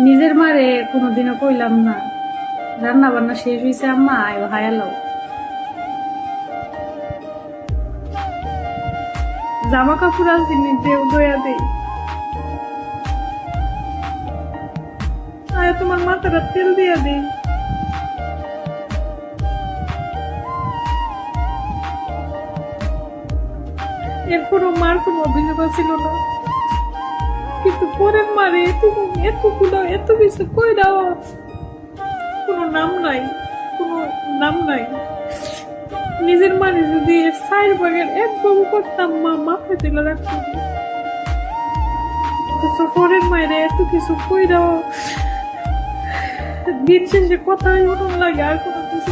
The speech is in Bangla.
নিজের মারে কোনোদিনও কইলাম না রান্না বান্না শেষ হয়েছে, আম্মা আয়ো হায়ালো। জামা কাপড় আছে দেও দয়া দেই, আয় তোমার মাথাটা তেল দিয়া দেই। এরপরও মার কোনো অভিযোগ ছিল না, কিন্তু পরের মারে এতগুলো এত কিছু কইরাও কোনো নাম নাই, কোনো নাম নাই। নিজের মানে যদি 4 ভাগের 1 ভাগ করতাম, মা মাথায় তুলে রাখতাম। পরের মায়ের এত কিছু কইরাও দিন শেষে কথাই উঠুন লাগে, আর কোনো কিছু